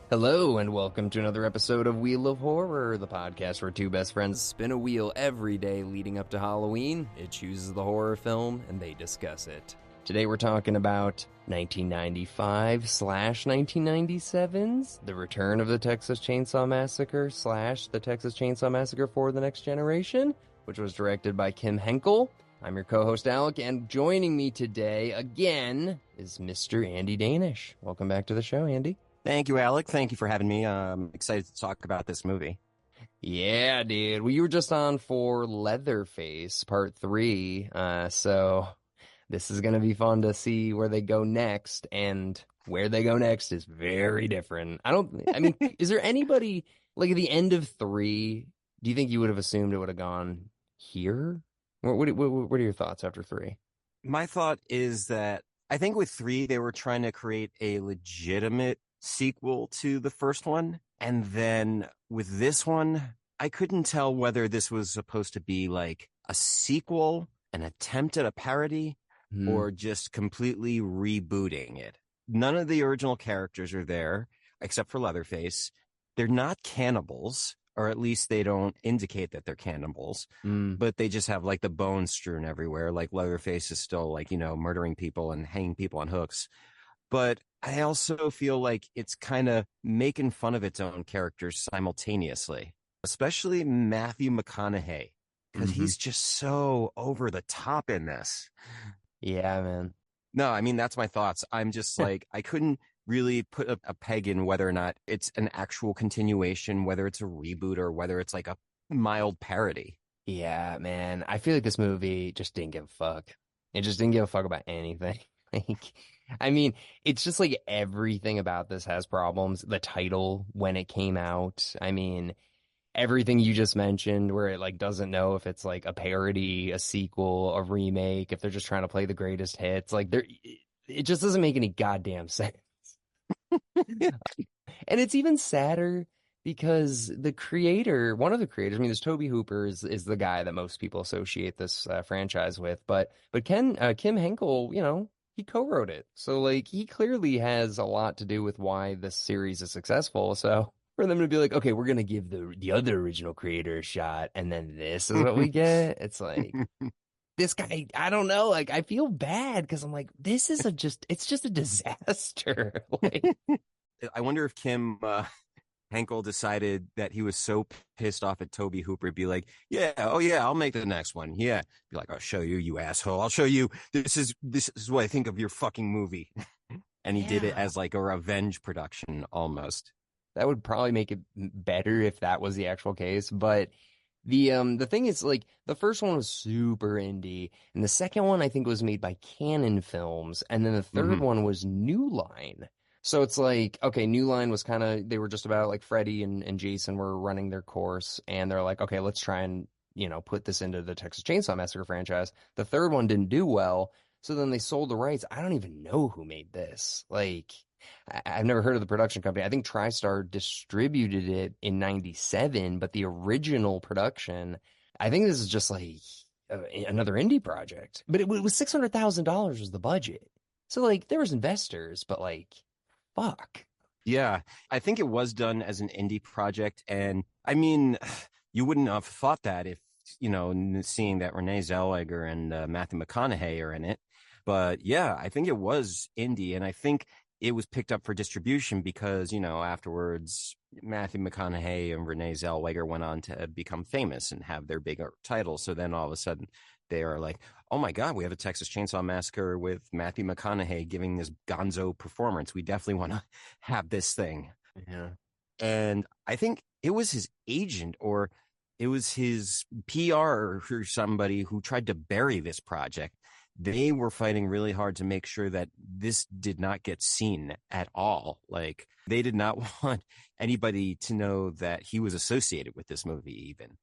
Hello, and welcome to another episode of Wheel of Horror, the podcast where two best friends spin a wheel every day leading up to Halloween. It chooses the horror film, and they discuss it. Today we're talking about 1995/1997's The Return of the Texas Chainsaw Massacre / The Texas Chainsaw Massacre for the Next Generation, which was directed by Kim Henkel. I'm your co-host Alec, and joining me today again is Mr. Andy Danish. Welcome back to the show, Andy. Thank you, Alec. Thank you for having me. I'm excited to talk about this movie. Yeah, dude. Well, you were just on for Leatherface Part 3, so this is going to be fun to see where they go next, and where they go next is very different. Is there anybody, like at the end of 3, do you think you would have assumed it would have gone here? What are your thoughts after 3? My thought is that I think with 3, they were trying to create a legitimate sequel to the first one. And then with this one, I couldn't tell whether this was supposed to be like a sequel, an attempt at a parody, or just completely rebooting it. None of the original characters are there, except for Leatherface. They're not cannibals, or at least they don't indicate that they're cannibals, but they just have like the bones strewn everywhere. Like Leatherface is still like, murdering people and hanging people on hooks. But I also feel like it's kind of making fun of its own characters simultaneously, especially Matthew McConaughey, because he's just so over the top in this. Yeah, man. No, I mean, that's my thoughts. I'm just like, I couldn't really put a peg in whether or not it's an actual continuation, whether it's a reboot or whether it's like a mild parody. Yeah, man. I feel like this movie just didn't give a fuck. It just didn't give a fuck about anything. It's just like everything about this has problems. The title, when it came out, everything you just mentioned, where it like doesn't know if it's like a parody, a sequel, a remake, if they're just trying to play the greatest hits. It just doesn't make any goddamn sense. And it's even sadder because the creator, one of the creators, there's Toby Hooper is the guy that most people associate this franchise with, but Kim Henkel, he co-wrote it. So like he clearly has a lot to do with why this series is successful. So for them to be like, okay, we're gonna give the other original creator a shot, and then this is what we get. It's like this guy, I don't know, like I feel bad because I'm like, this is it's just a disaster. Like, I wonder if Kim Henkel decided that he was so pissed off at Toby Hooper, he'd be like, yeah, oh yeah, I'll make the next one. Yeah. Be like, I'll show you, you asshole. I'll show you. This is what I think of your fucking movie. And he did it as like a revenge production almost. That would probably make it better if that was the actual case. But the thing is, like, the first one was super indie, and the second one I think was made by Canon Films, and then the third one was New Line. So it's like, okay, New Line was they were just about like Freddy and Jason were running their course, and they're like, okay, let's try and, put this into the Texas Chainsaw Massacre franchise. The third one didn't do well, so then they sold the rights. I don't even know who made this. Like, I've never heard of the production company. I think TriStar distributed it in 97, but the original production, I think this is just like another indie project. But it was $600,000 was the budget. So like there was investors, but like, fuck. Yeah, I think it was done as an indie project. And you wouldn't have thought that if, seeing that Renee Zellweger and Matthew McConaughey are in it. But yeah, I think it was indie. And I think it was picked up for distribution because, afterwards, Matthew McConaughey and Renee Zellweger went on to become famous and have their bigger titles. So then all of a sudden they are like, oh my God, we have a Texas Chainsaw Massacre with Matthew McConaughey giving this gonzo performance. We definitely want to have this thing. Yeah. And I think it was his agent or it was his PR or somebody who tried to bury this project. They were fighting really hard to make sure that this did not get seen at all. Like, they did not want anybody to know that he was associated with this movie even.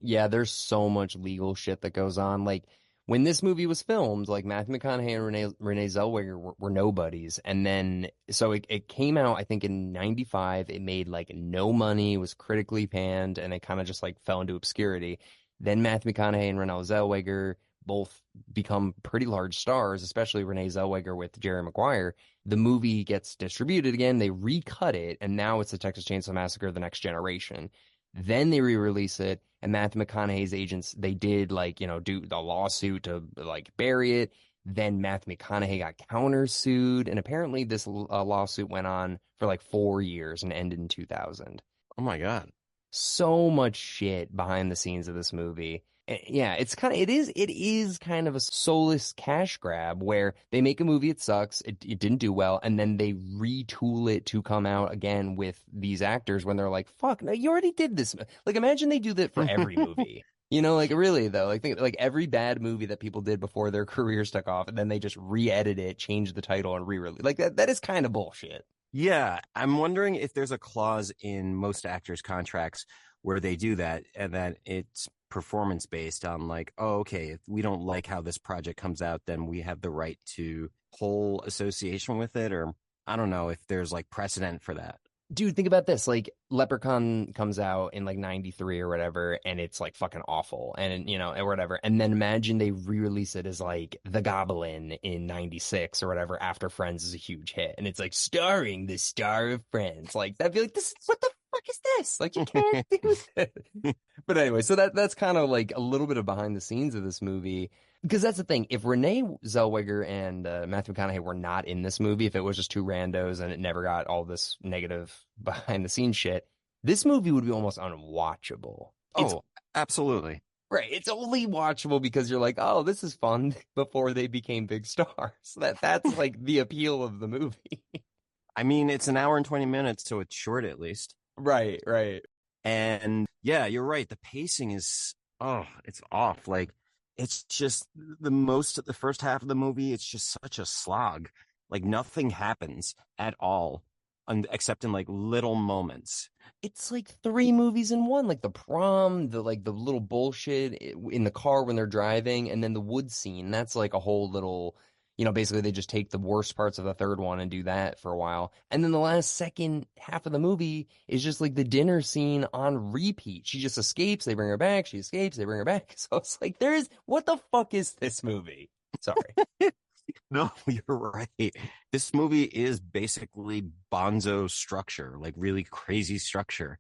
Yeah, there's so much legal shit that goes on. Like, when this movie was filmed, like Matthew McConaughey and Renee Zellweger were nobodies. And then, so it came out, I think in 95, it made like no money, was critically panned, and it kind of just like fell into obscurity. Then Matthew McConaughey and Renee Zellweger both become pretty large stars, especially Renee Zellweger with Jerry Maguire. The movie gets distributed again, they recut it, and now it's the Texas Chainsaw Massacre: The Next Generation. Then they re-release it, and Matthew McConaughey's agents, they did like, do the lawsuit to like bury it. Then Matthew McConaughey got countersued, and apparently this lawsuit went on for like 4 years and ended in 2000. Oh my God. So much shit behind the scenes of this movie. Yeah, it is kind of a soulless cash grab where they make a movie, it sucks, it didn't do well, and then they retool it to come out again with these actors when they're like, fuck, no, you already did this. Like, imagine they do that for every movie. Like really though, like think like every bad movie that people did before their careers took off, and then they just re-edit it, change the title, and re-release. Like that is kind of bullshit. Yeah, I'm wondering if there's a clause in most actors' contracts where they do that and that it's performance based on like, oh, okay, if we don't like how this project comes out, then we have the right to whole association with it, or I don't know if there's like precedent for that. Dude, think about this. Like Leprechaun comes out in like 93 or whatever, and it's like fucking awful. And or whatever. And then imagine they re-release it as like The Goblin in 96 or whatever after Friends is a huge hit. And it's like starring the star of Friends. Like that'd be like, this what the fuck is this? Like you can't do it. But anyway, so that's kind of like a little bit of behind the scenes of this movie. Because that's the thing. If Renee Zellweger and Matthew McConaughey were not in this movie, if it was just two randos and it never got all this negative behind the scenes shit, this movie would be almost unwatchable. It's Oh, absolutely. right. It's only watchable because you're like, oh, this is fun before they became big stars. That's like the appeal of the movie. I mean, it's an hour and 20 minutes, so it's short at least. Right, right. And yeah, you're right. The pacing is, oh, it's off. Like, it's just the first half of the movie, it's just such a slog. Like, nothing happens at all, except in like little moments. It's like three movies in one, like the prom, the little bullshit in the car when they're driving, and then the wood scene. That's like a whole little, basically they just take the worst parts of the third one and do that for a while. And then the last second half of the movie is just like the dinner scene on repeat. She just escapes, they bring her back, she escapes, they bring her back. So it's like what the fuck is this movie? Sorry. No, you're right. This movie is basically bonzo structure, like really crazy structure.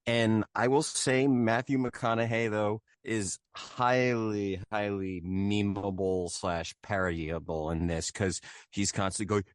And I will say Matthew McConaughey, though, is highly, highly memeable slash parodyable in this because he's constantly going,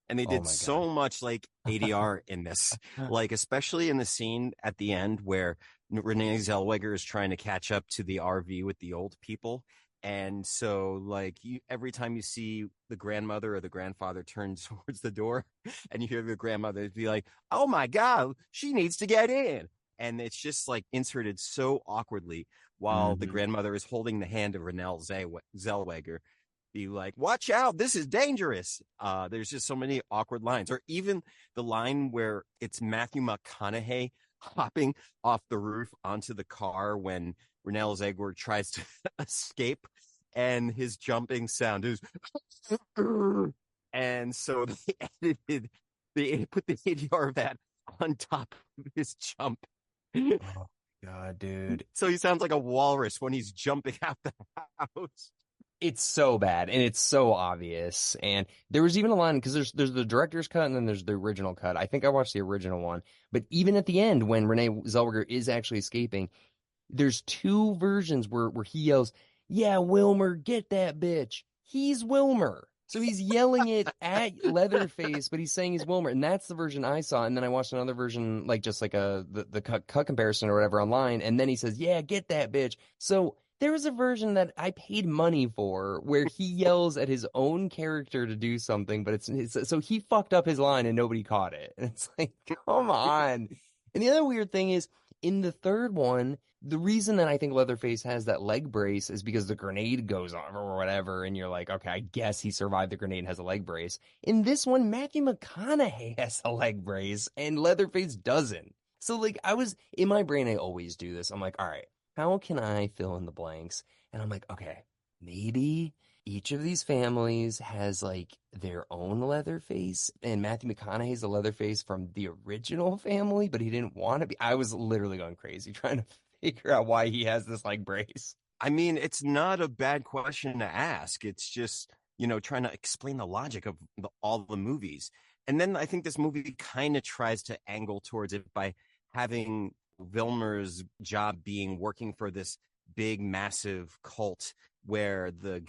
and they Oh did my so much like ADR in this, God. like especially in the scene at the end where Renee Zellweger is trying to catch up to the RV with the old people. And so, like, every time you see the grandmother or the grandfather turn towards the door and you hear the grandmother be like, oh my God, she needs to get in. And it's just like inserted so awkwardly while the Mhm. grandmother is holding the hand of Renee Zellweger. Be like, watch out, this is dangerous. There's just so many awkward lines. Or even the line where it's Matthew McConaughey hopping off the roof onto the car when Renee Zellweger tries to escape, and his jumping sound is, and so they put the ADR of that on top of his jump. Oh God, dude. So he sounds like a walrus when he's jumping out the house. It's so bad and it's so obvious. And there was even a line because there's the director's cut and then there's the original cut. I think I watched the original one, but even at the end when Renee Zellweger is actually escaping, there's two versions where he yells, "Yeah, Wilmer, get that bitch." He's Wilmer. So he's yelling it at Leatherface, but he's saying he's Wilmer. And that's the version I saw. And then I watched another version, like just like the cut comparison or whatever online. And then he says, "Yeah, get that bitch." So there was a version that I paid money for where he yells at his own character to do something, but it's so he fucked up his line and nobody caught it. And it's like, come on. And the other weird thing is in the third one, the reason that I think Leatherface has that leg brace is because the grenade goes off or whatever, and you're like, okay, I guess he survived the grenade and has a leg brace. In this one, Matthew McConaughey has a leg brace, and Leatherface doesn't. So, like, I was in my brain, I always do this. I'm like, all right, how can I fill in the blanks? And I'm like, okay, maybe each of these families has like their own Leatherface, and Matthew McConaughey's a Leatherface from the original family, but he didn't want to be. I was literally going crazy trying to figure out why he has this like brace. I mean, it's not a bad question to ask. It's just, trying to explain the logic of all the movies. And then I think this movie kind of tries to angle towards it by having Vilmer's job being working for this big, massive cult where the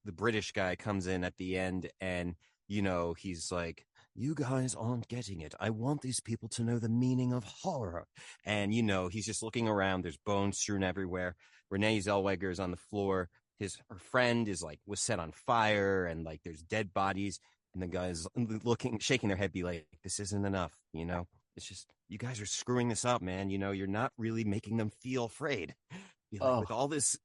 British guy comes in at the end and, he's like, you guys aren't getting it. I want these people to know the meaning of horror. And, he's just looking around. There's bones strewn everywhere. Renee Zellweger is on the floor. Her friend was set on fire, and like there's dead bodies. And the guys shaking their head, be like, "This isn't enough." It's just you guys are screwing this up, man. You're not really making them feel afraid. Be like, with Oh, all this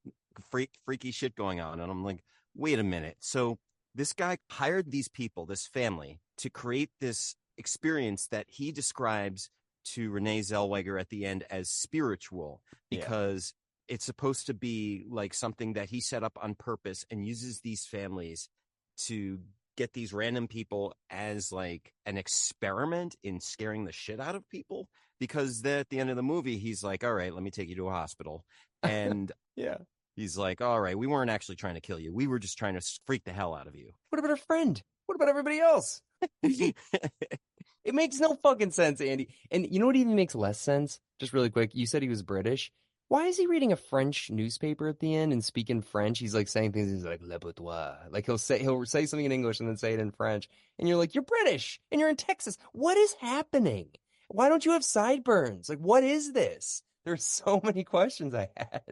freaky shit going on, and I'm like, wait a minute. So this guy hired these people, this family, to create this experience that he describes to Renee Zellweger at the end as spiritual yeah. because it's supposed to be like something that he set up on purpose and uses these families to get these random people as like an experiment in scaring the shit out of people. Because then at the end of the movie, he's like, all right, let me take you to a hospital. And Yeah. he's like, all right, we weren't actually trying to kill you. We were just trying to freak the hell out of you. What about her friend? What about everybody else? It makes no fucking sense, Andy. And you know what even makes less sense? Just really quick, you said he was British. Why is he reading a French newspaper at the end and speaking French? He's like saying things. He's like le boudoir. Like he'll say something in English and then say it in French. And you're like, you're British and you're in Texas. What is happening? Why don't you have sideburns? Like, what is this? There's so many questions I had.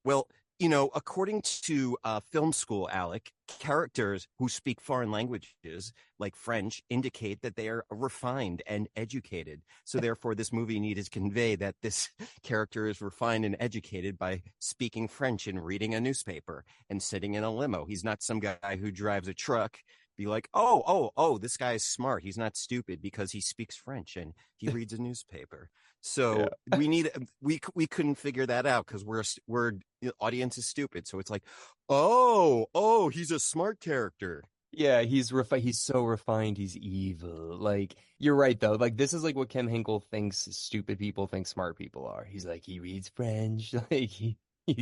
Well, according to film school, Alec, characters who speak foreign languages like French indicate that they are refined and educated. So therefore, this movie needed to convey that this character is refined and educated by speaking French and reading a newspaper and sitting in a limo. He's not some guy who drives a truck. Be like, oh, this guy is smart. He's not stupid because he speaks French and he reads a newspaper. Yeah. So we couldn't figure that out because we're the audience is stupid. So it's like, oh, he's a smart character. Yeah, he's so refined, he's evil. Like, you're right though. Like this is like what Kim Hinkle thinks stupid people think smart people are. He's like he reads French, like he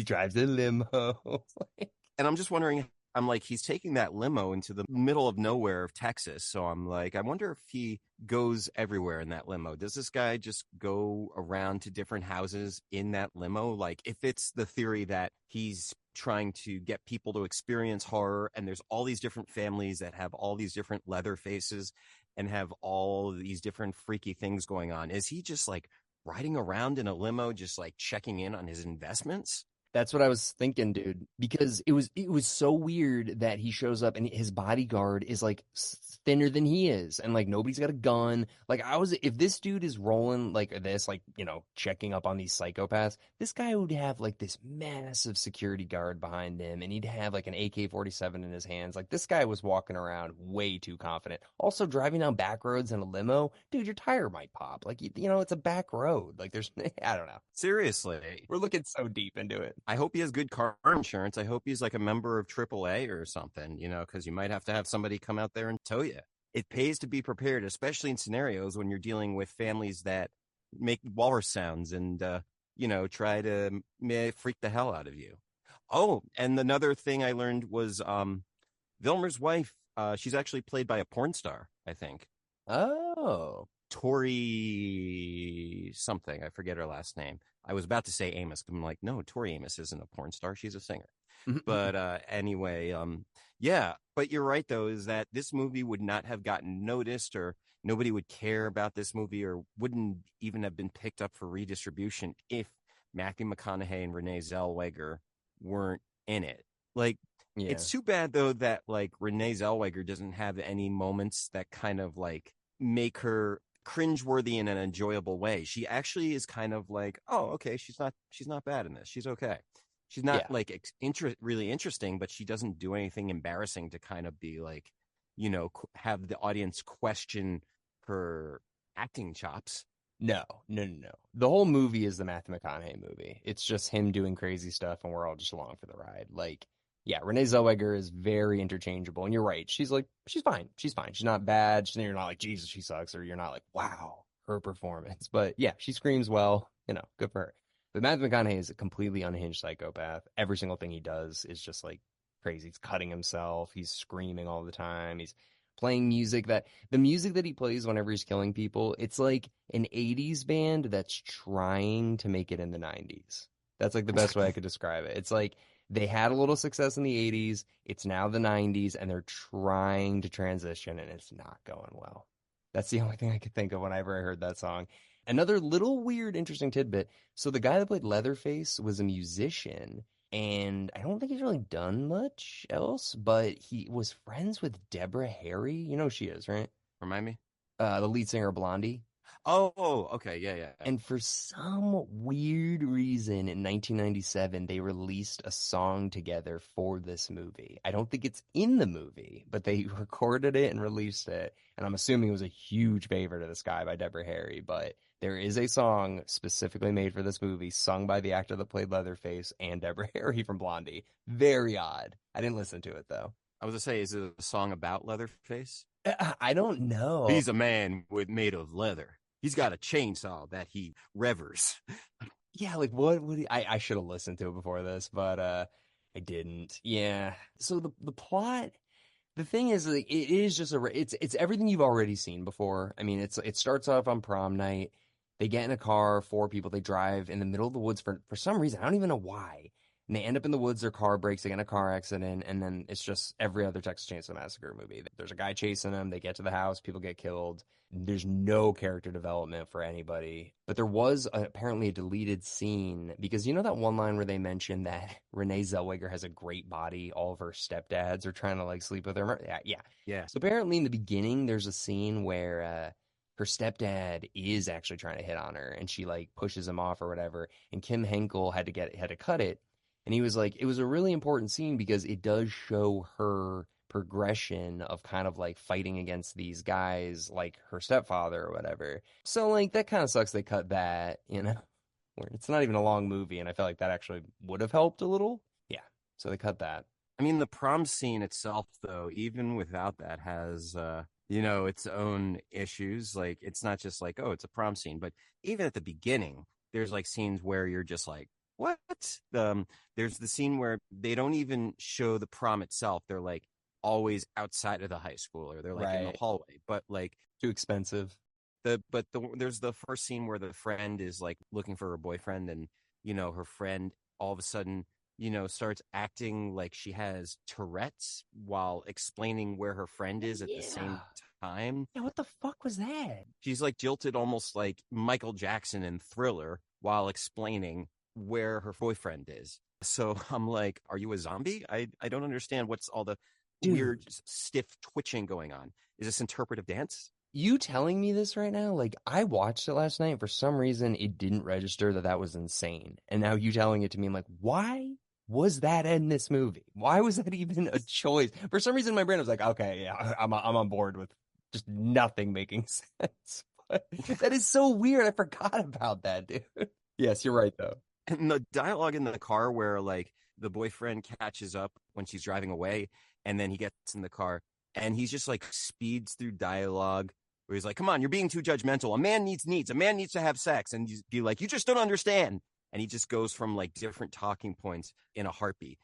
drives a limo. Like, And I'm just wondering, I'm like, he's taking that limo into the middle of nowhere of Texas. So I'm like, I wonder if he goes everywhere in that limo. Does this guy just go around to different houses in that limo? Like, if it's the theory that he's trying to get people to experience horror and there's all these different families that have all these different leather faces and have all these different freaky things going on, is he just like riding around in a limo, just like checking in on his investments? that's what I was thinking, dude. Because it was so weird that he shows up and his bodyguard is like thinner than he is, and like nobody's got a gun. Like if this dude is rolling like this, like checking up on these psychopaths, this guy would have like this massive security guard behind him, and he'd have like an AK-47 in his hands. Like this guy was walking around way too confident. Also driving down back roads in a limo, dude, your tire might pop. Like it's a back road. Like there's I don't know. Seriously. We're looking so deep into it. I hope he has good car insurance. I hope he's like a member of AAA or something, because you might have to have somebody come out there and tow you. It pays to be prepared, especially in scenarios when you're dealing with families that make walrus sounds and, try to freak the hell out of you. Oh, and another thing I learned was Vilmer's wife, she's actually played by a porn star, I think. Oh. Tori something. I forget her last name. I was about to say Amos. I'm like, no, Tori Amos isn't a porn star. She's a singer. But anyway, yeah. But you're right, though, is that this movie would not have gotten noticed or nobody would care about this movie or wouldn't even have been picked up for redistribution if Matthew McConaughey and Renee Zellweger weren't in it. Like, Yeah. it's too bad, though, that like Renee Zellweger doesn't have any moments that kind of like make her cringeworthy in an enjoyable way. She actually is kind of like, oh, okay, she's not bad in this. She's okay. She's not Yeah. like really interesting, but she doesn't do anything embarrassing to kind of be like, have the audience question her acting chops. No, no, no, no. The whole movie is the Matthew McConaughey movie. It's just him doing crazy stuff and we're all just along for the ride. Like, yeah, Renee Zellweger is very interchangeable. And you're right. She's like, she's fine. She's fine. She's not bad. You're not like, Jesus, she sucks. Or you're not like, wow, her performance. But yeah, she screams well. Good for her. But Matthew McConaughey is a completely unhinged psychopath. Every single thing he does is just like crazy. He's cutting himself. He's screaming all the time. He's playing the music that he plays whenever he's killing people, it's like an 80s band that's trying to make it in the 90s. That's like the best way I could describe it. It's like they had a little success in the 80s. It's now the 90s and they're trying to transition and it's not going well. That's the only thing I could think of whenever I heard that song. Another little weird, interesting tidbit. So the guy that played Leatherface was a musician, and I don't think he's really done much else, but he was friends with Deborah Harry. You know who she is, right? Remind me. The lead singer of Blondie. Oh, okay. Yeah, yeah. And for some weird reason in 1997, they released a song together for this movie. I don't think it's in the movie, but they recorded it and released it. And I'm assuming it was a huge favor to this guy by Deborah Harry. But there is a song specifically made for this movie, sung by the actor that played Leatherface and Deborah Harry from Blondie. Very odd. I didn't listen to it, though. I was gonna say, is it a song about Leatherface? I don't know. He's a man made of leather. He's got a chainsaw that he revers. Yeah, like what would he, I should have listened to it before this, but I didn't. Yeah. So the plot, the thing is like it is just it's everything you've already seen before. I mean, it starts off on prom night. They get in a car, four people, they drive in the middle of the woods for some reason. I don't even know why. And they end up in the woods, their car breaks, they get in a car accident, and then it's just every other Texas Chainsaw Massacre movie. There's a guy chasing them, they get to the house, people get killed. There's no character development for anybody. But there was apparently a deleted scene, because you know that one line where they mentioned that Renee Zellweger has a great body, all of her stepdads are trying to like sleep with her. Yeah, yeah. Yeah. So apparently in the beginning, there's a scene where her stepdad is actually trying to hit on her, and she like pushes him off or whatever. And Kim Henkel had to cut it. And he was like, it was a really important scene because it does show her progression of kind of like fighting against these guys like her stepfather or whatever. So like that kind of sucks they cut that, you know, where it's not even a long movie and I felt like that actually would have helped a little. Yeah. So they cut that. I mean, the prom scene itself, though, even without that, has its own issues. Like, it's not just like, oh, it's a prom scene, but even at the beginning, there's like scenes where you're just like, what? There's the scene where they don't even show the prom itself. They're like always outside of the high school, or they're like in the hallway. But like too expensive. There's the first scene where the friend is like looking for her boyfriend, and her friend all of a sudden starts acting like she has Tourette's while explaining where her friend is at the same time. Yeah, what the fuck was that? She's like jilted almost like Michael Jackson in Thriller while explaining where her boyfriend is. So I'm like, are you a zombie? I don't understand what's all the weird stiff twitching going on. Is this interpretive dance? You telling me this right now, like I watched it last night and for some reason it didn't register that was insane. And now you telling it to me, I'm like, why was that in this movie? Why was that even a choice? For some reason my brain was like, okay, yeah, I'm on board with just nothing making sense. But that is so weird. I forgot about that, dude. Yes, you're right though. And the dialogue in the car where like the boyfriend catches up when she's driving away, and then he gets in the car and he's just like speeds through dialogue where he's like, come on, you're being too judgmental. A man needs needs. A man needs to have sex. And you be like, you just don't understand. And he just goes from like different talking points in a heartbeat.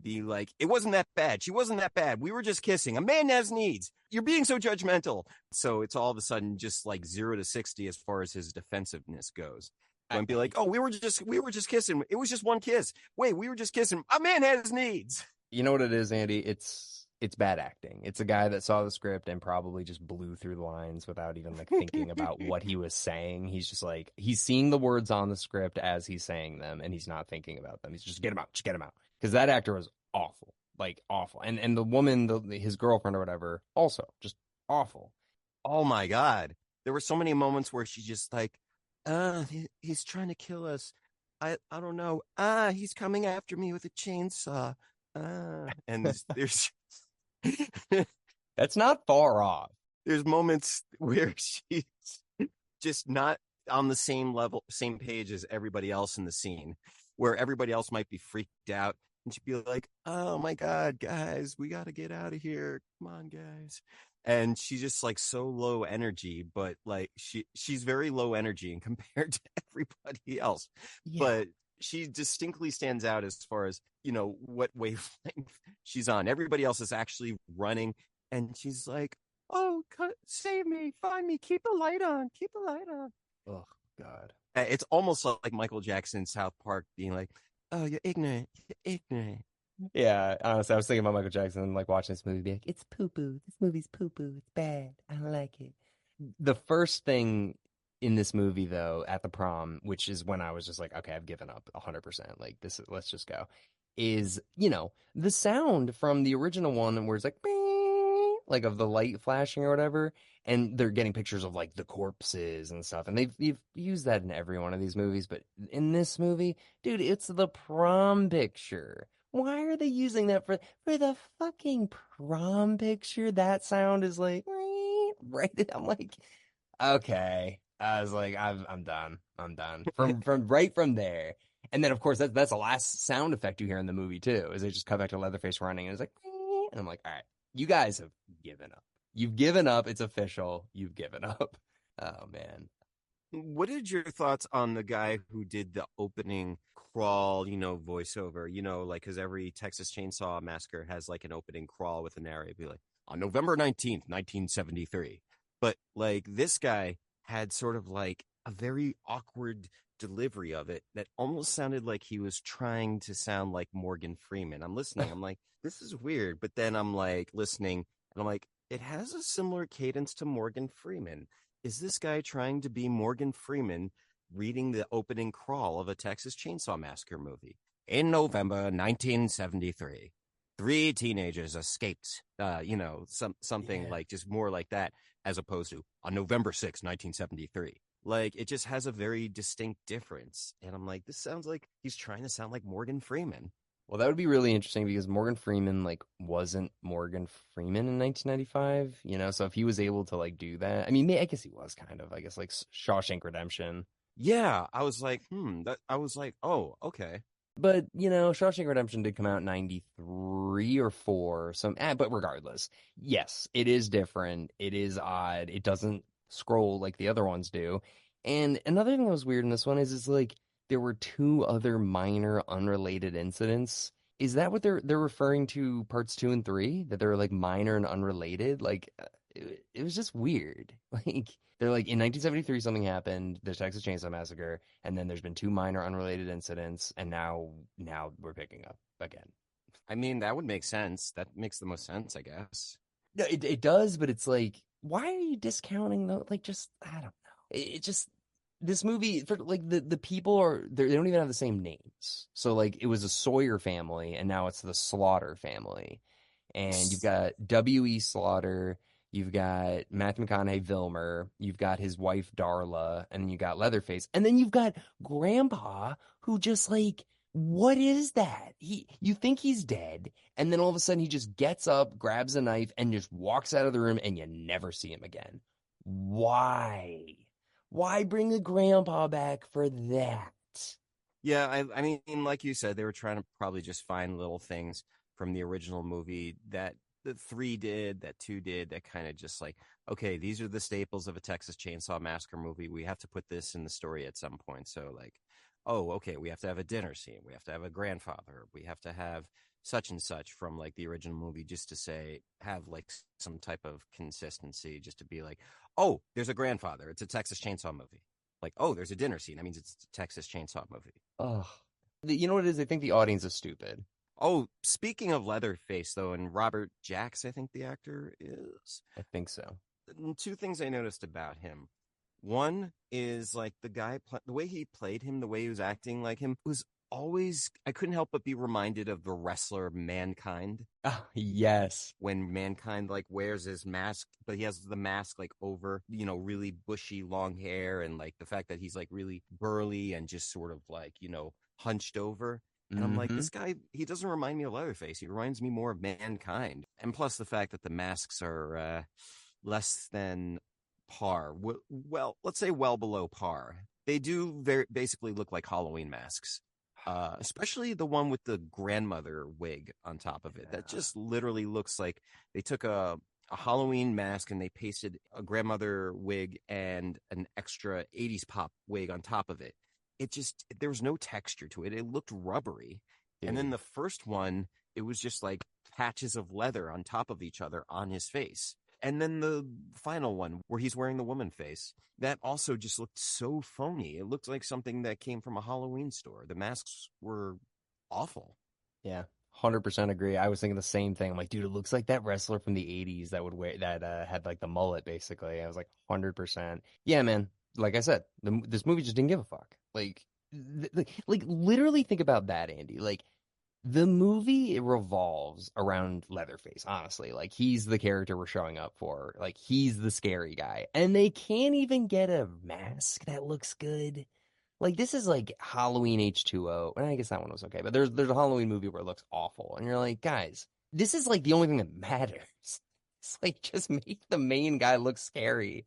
Be like, it wasn't that bad. She wasn't that bad. We were just kissing. A man has needs. You're being so judgmental. So it's all of a sudden just like 0 to 60 as far as his defensive-ness goes. And be like, oh, we were just kissing. It was just one kiss. Wait, we were just kissing. A man has needs. You know what it is, Andy? It's bad acting. It's a guy that saw the script and probably just blew through the lines without even like thinking about what he was saying. He's just like, he's seeing the words on the script as he's saying them and he's not thinking about them. He's just get him out. Because that actor was awful, like awful. And the woman, his girlfriend or whatever, also just awful. Oh my God. There were so many moments where she's just like, he's trying to kill us. I don't know. He's coming after me with a chainsaw. And there's that's not far off. There's moments where she's just not on the same level, same page as everybody else in the scene, where everybody else might be freaked out. and she'd be like, "Oh my God, guys, we got to get out of here. Come on, guys." And she's just like so low energy, but like she's very low energy and compared to everybody else. Yeah. But she distinctly stands out as far as, what wavelength she's on. Everybody else is actually running, and she's like, "Oh, save me, find me, keep the light on, keep the light on." Oh God. It's almost like Michael Jackson in South Park being like, "Oh, you're ignorant, you're ignorant." Yeah, honestly, I was thinking about Michael Jackson, like watching this movie, be like, it's poo poo. This movie's poo poo. It's bad. I don't like it. The first thing in this movie, though, at the prom, which is when I was just like, okay, I've given up 100%. Like, this is, let's just go, is, the sound from the original one where it's like, "Beep," like of the light flashing or whatever. And they're getting pictures of like the corpses and stuff. And they've used that in every one of these movies. But in this movie, dude, it's the prom picture. Why are they using that for the fucking prom picture? That sound is like right. I'm like, okay. I was like, I'm done. I'm done. From right from there. And then of course that's the last sound effect you hear in the movie too, is they just cut back to Leatherface running and it's like, and I'm like, all right, you guys have given up. You've given up. It's official. You've given up. Oh man. What did your thoughts on the guy who did the opening crawl, voiceover, like, because every Texas Chainsaw Massacre has like an opening crawl with a narrator, be like, on November 19th, 1973. But like this guy had sort of like a very awkward delivery of it that almost sounded like he was trying to sound like Morgan Freeman. I'm listening. I'm like, this is weird. But then I'm like listening and I'm like, it has a similar cadence to Morgan Freeman. Is this guy trying to be Morgan Freeman reading the opening crawl of a Texas Chainsaw Massacre movie? In November 1973, three teenagers escaped, something Yeah. like just more like that, as opposed to on November 6th, 1973. Like it just has a very distinct difference. And I'm like, this sounds like he's trying to sound like Morgan Freeman. Well, that would be really interesting because Morgan Freeman like wasn't Morgan Freeman in 1995, So if he was able to like do that, I mean, I guess he was kind of, I guess like Shawshank Redemption. Yeah, I was like, I was like, oh, okay. But, Shawshank Redemption did come out in 93 or 4. So, but regardless, yes, it is different. It is odd. It doesn't scroll like the other ones do. And another thing that was weird in this one is like there were two other minor unrelated incidents. Is that what they're referring to parts 2 and 3? That they're like minor and unrelated? Like it was just weird. Like they're like in 1973 something happened, the Texas Chainsaw Massacre, and then there's been two minor unrelated incidents, and now we're picking up again. I mean, that would make sense. That makes the most sense, I guess. No, it does, but it's like, why are you discounting though? Like, just I don't know. It just this movie for like the people they don't even have the same names. So like it was a Sawyer family, and now it's the Slaughter family. And you've got W.E. Slaughter, you've got Matthew McConaughey Vilmer, you've got his wife Darla, and you got Leatherface, and then you've got Grandpa who just like, what is that? You think he's dead, and then all of a sudden he just gets up, grabs a knife, and just walks out of the room, and you never see him again. Why? Why bring the grandpa back for that? Yeah, I mean, like you said, they were trying to probably just find little things from the original movie that the three did, that two did, that kind of just like, okay, these are the staples of a Texas Chainsaw Massacre movie. We have to put this in the story at some point. So, like, oh, okay, we have to have a dinner scene. We have to have a grandfather. We have to have such and such from like the original movie just to say, have like some type of consistency, just to be like, oh, there's a grandfather. It's a Texas Chainsaw movie. Like, oh, there's a dinner scene. That means it's a Texas Chainsaw movie. Oh, you know what it is? I think the audience is stupid. Oh, speaking of Leatherface, though, and Robert Jacks, I think the actor is. I think so. Two things I noticed about him. One is like the way he played him, the way he was acting like him was always, I couldn't help but be reminded of the wrestler Mankind. Oh, yes. When Mankind like wears his mask, but he has the mask like over, really bushy long hair, and like the fact that he's like really burly and just sort of like, hunched over. And I'm like, Hmm. this guy, he doesn't remind me of Leatherface. He reminds me more of Mankind. And plus the fact that the masks are less than par. Well, let's say well below par. They do basically look like Halloween masks. Especially the one with the grandmother wig on top of it. That Yeah. just literally looks like they took a Halloween mask and they pasted a grandmother wig and an extra 80s pop wig on top of it. It just, there was no texture to it. It looked rubbery. And then Dude. the first one, it was just like patches of leather on top of each other on his face. And then the final one where he's wearing the woman face, that also just looked so phony. It looked like something that came from a Halloween store. The masks were awful. Yeah. 100% agree. I was thinking the same thing. I'm like, dude, it looks like that wrestler from the 80s that would wear that had like the mullet basically. I was like 100%. Yeah, man. Like I said, this movie just didn't give a fuck. Like literally think about that, Andy. Like the movie it revolves around Leatherface, honestly. Like he's the character we're showing up for. Like he's the scary guy. And they can't even get a mask that looks good. Like this is like Halloween H2O. And I guess that one was okay, but there's a Halloween movie where it looks awful. And you're like, guys, this is like the only thing that matters. It's like just make the main guy look scary.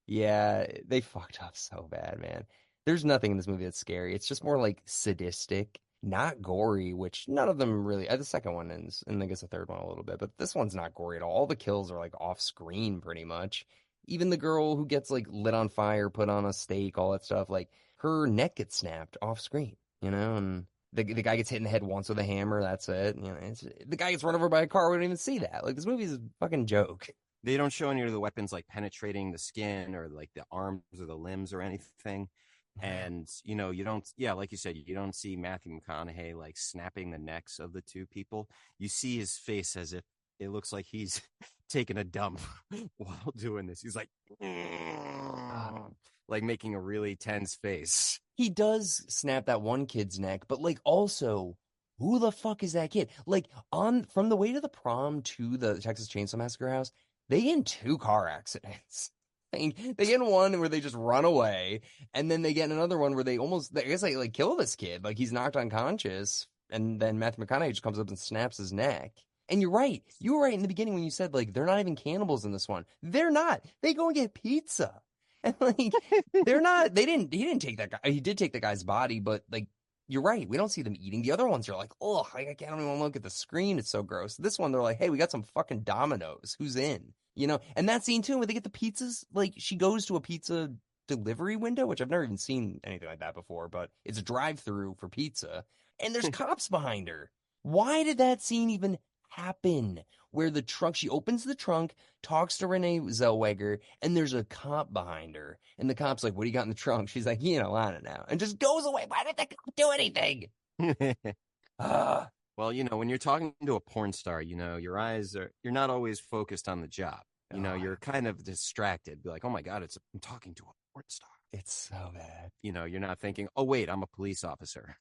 Yeah, they fucked up so bad, man. There's nothing in this movie that's scary. It's just more like sadistic, not gory, which none of them really. The second one is, and I guess the third one a little bit, but this one's not gory at all. All the kills are like off screen pretty much. Even the girl who gets like lit on fire, put on a stake, all that stuff, like her neck gets snapped off screen, and the guy gets hit in the head once with a hammer. That's it. The guy gets run over by a car. We don't even see that. Like this movie's a fucking joke. They don't show any of the weapons like penetrating the skin or like the arms or the limbs or anything. And you don't, yeah, like you said, you don't see Matthew McConaughey like snapping the necks of the two people. You see his face as if it looks like he's taking a dump while doing this. He's like, like making a really tense face. He does snap that one kid's neck, but like also, who the fuck is that kid? Like on from the way to the prom to the Texas Chainsaw Massacre house, they get in two car accidents. Like, they get in one where they just run away, and then they get in another one where they almost, I guess, like kill this kid. Like he's knocked unconscious, and then Matthew McConaughey just comes up and snaps his neck. And you're right. You were right in the beginning when you said like they're not even cannibals in this one. They're not. They go and get pizza. And like they're not he didn't take that guy. He did take the guy's body, but like you're right. We don't see them eating. The other ones are like, oh, I can't even look at the screen. It's so gross. This one, they're like, hey, we got some fucking Dominoes. Who's in? And that scene too, where they get the pizzas, like she goes to a pizza delivery window, which I've never even seen anything like that before, but it's a drive-through for pizza, and there's cops behind her. Why did that scene even happen? Where the trunk, she opens the trunk, talks to Renee Zellweger, and there's a cop behind her. And the cop's like, what do you got in the trunk? She's like, I don't know. And just goes away. Why did the cop do anything? Ah, Well, when you're talking to a porn star, your eyes you're not always focused on the job. You're kind of distracted. Be like, oh my God, I'm talking to a porn star. it's so bad. You're not thinking, oh, wait, I'm a police officer.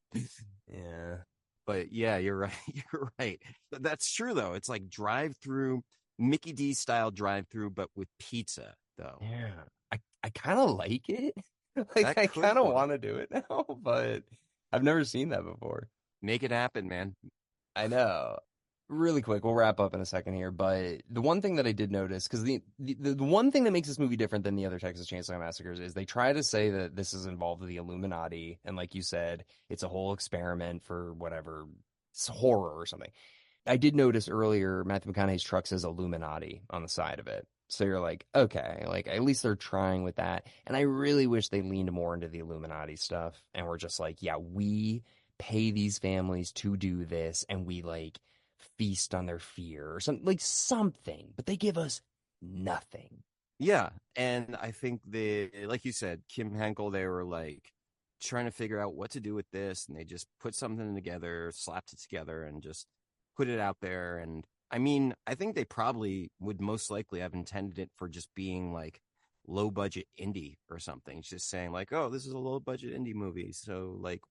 Yeah. But yeah, you're right. You're right. That's true, though. It's like drive through, Mickey D style drive through, but with pizza, though. Yeah. I kind of like it. Like, That I could kind of work. want to do it now, but I've never seen that before. Make it happen, man. I know. Really quick, we'll wrap up in a second here, but the one thing that I did notice, because the one thing that makes this movie different than the other Texas Chainsaw Massacres is they try to say that this is involved with the Illuminati, and like you said, it's a whole experiment for whatever, it's horror or something. I did notice earlier Matthew McConaughey's truck says Illuminati on the side of it. So you're like, okay, like at least they're trying with that. And I really wish they leaned more into the Illuminati stuff and we're just like, yeah, we pay these families to do this and we like feast on their fear or something like something, but they give us nothing. Yeah. And I think like you said, Kim Henkel, they were like trying to figure out what to do with this. And they just put something together, slapped it together, and just put it out there. And I mean, I think they probably would most likely have intended it for just being like low budget indie or something. It's just saying like, oh, this is a low budget indie movie. So like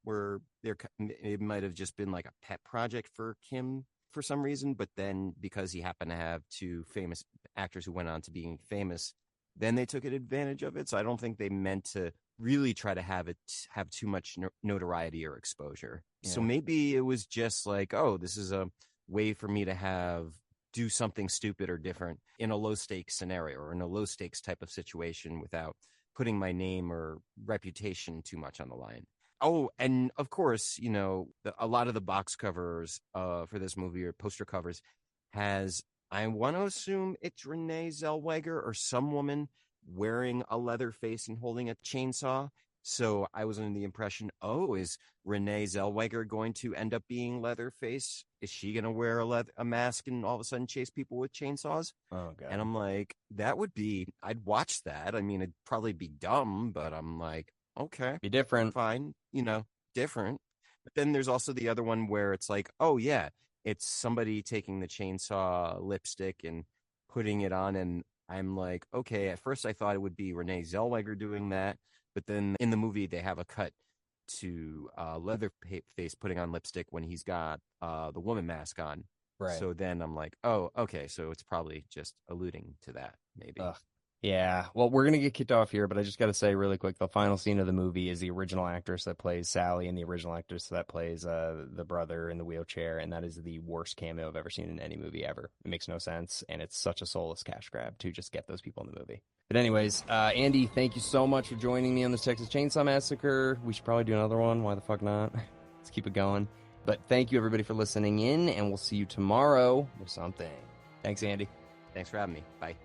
it might have just been like a pet project for Kim for some reason. But then because he happened to have two famous actors who went on to being famous, then they took advantage of it. So I don't think they meant to really try to have too much notoriety or exposure. So Yeah. maybe it was just like, oh, this is a way for me to do something stupid or different in a low stakes scenario or in a low stakes type of situation without putting my name or reputation too much on the line. Oh, and of course, a lot of the box covers for this movie or poster covers has, I want to assume it's Renee Zellweger or some woman wearing a leather face and holding a chainsaw. So I was under the impression, oh, is Renee Zellweger going to end up being Leatherface? Is she going to wear a mask and all of a sudden chase people with chainsaws? Oh And God. I'm like, I'd watch that. I mean, it'd probably be dumb, but I'm like, okay, Be different. fine, different. But then there's also the other one where it's like, oh yeah, it's somebody taking the chainsaw lipstick and putting it on, and I'm like, okay, at first I thought it would be Renee Zellweger doing that, but then in the movie they have a cut to Leatherface putting on lipstick when he's got the woman mask on. Right. So then I'm like, oh, okay, so it's probably just alluding to that, maybe. Ugh. Yeah. Well, we're gonna get kicked off here, but I just gotta say really quick, the final scene of the movie is the original actress that plays Sally and the original actress that plays the brother in the wheelchair, and that is the worst cameo I've ever seen in any movie ever. It makes no sense, and it's such a soulless cash grab to just get those people in the movie. But anyways, Andy, thank you so much for joining me on this Texas Chainsaw Massacre. We should probably do another one. Why the fuck not? Let's keep it going. But thank you everybody for listening in, and we'll see you tomorrow with something. Thanks, Andy. Thanks for having me. Bye.